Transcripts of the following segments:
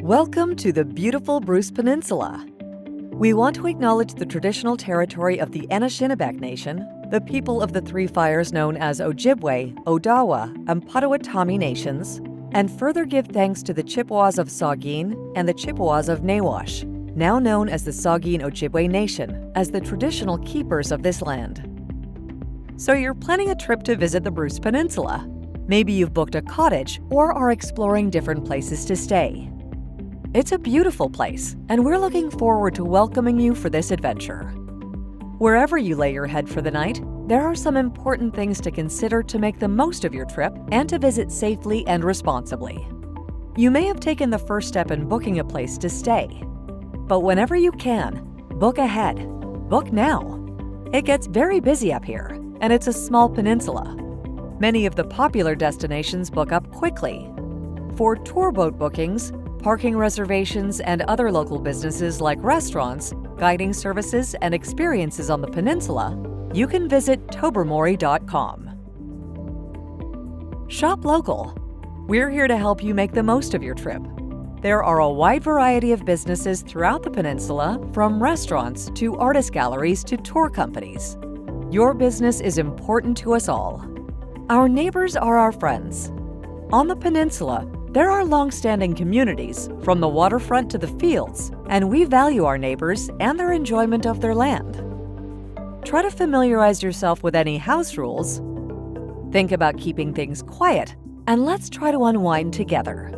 Welcome to the beautiful Bruce Peninsula. We want to acknowledge the traditional territory of the Anishinaabe Nation, the people of the Three Fires known as Ojibwe, Odawa, and Potawatomi nations, and further give thanks to the Chippewas of Saugeen and the Chippewas of Nawash, now known as the Saugeen Ojibwe Nation, as the traditional keepers of this land. So you're planning a trip to visit the Bruce Peninsula. Maybe you've booked a cottage or are exploring different places to stay. It's a beautiful place, and we're looking forward to welcoming you for this adventure. Wherever you lay your head for the night, there are some important things to consider to make the most of your trip and to visit safely and responsibly. You may have taken the first step in booking a place to stay, but whenever you can, book ahead. Book now. It gets very busy up here, and it's a small peninsula. Many of the popular destinations book up quickly. For tour boat bookings, parking reservations, and other local businesses like restaurants, guiding services, and experiences on the peninsula, you can visit Tobermory.com. Shop local. We're here to help you make the most of your trip. There are a wide variety of businesses throughout the peninsula, from restaurants to artist galleries to tour companies. Your business is important to us all. Our neighbors are our friends. On the peninsula, there are long-standing communities, from the waterfront to the fields, and we value our neighbors and their enjoyment of their land. Try to familiarize yourself with any house rules. Think about keeping things quiet, and let's try to unwind together.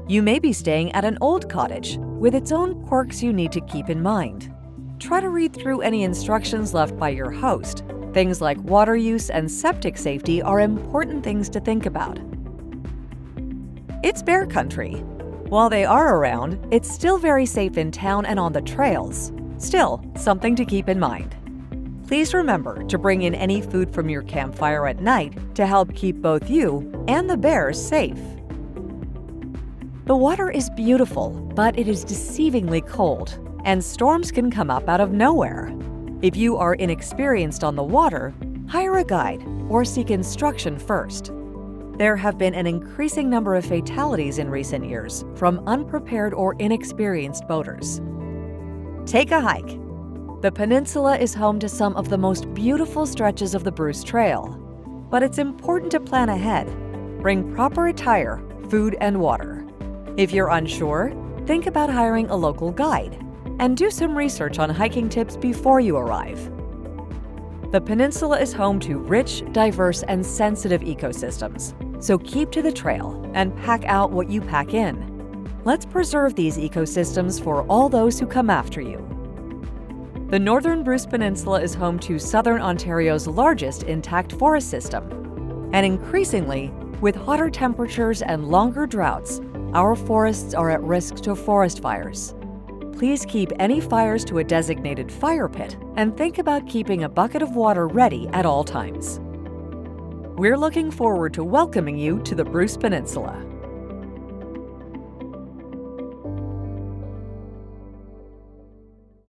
You may be staying at an old cottage with its own quirks you need to keep in mind. Try to read through any instructions left by your host. Things like water use and septic safety are important things to think about. It's bear country. While they are around, it's still very safe in town and on the trails. Still, something to keep in mind. Please remember to bring in any food from your campfire at night to help keep both you and the bears safe. The water is beautiful, but it is deceivingly cold, and storms can come up out of nowhere. If you are inexperienced on the water, hire a guide or seek instruction first. There have been an increasing number of fatalities in recent years from unprepared or inexperienced boaters. Take a hike. The peninsula is home to some of the most beautiful stretches of the Bruce Trail, but it's important to plan ahead. Bring proper attire, food, and water. If you're unsure, think about hiring a local guide and do some research on hiking tips before you arrive. The peninsula is home to rich, diverse, and sensitive ecosystems, so keep to the trail and pack out what you pack in. Let's preserve these ecosystems for all those who come after you. The northern Bruce Peninsula is home to southern Ontario's largest intact forest system. And increasingly, with hotter temperatures and longer droughts, our forests are at risk to forest fires. Please keep any fires to a designated fire pit and think about keeping a bucket of water ready at all times. We're looking forward to welcoming you to the Bruce Peninsula.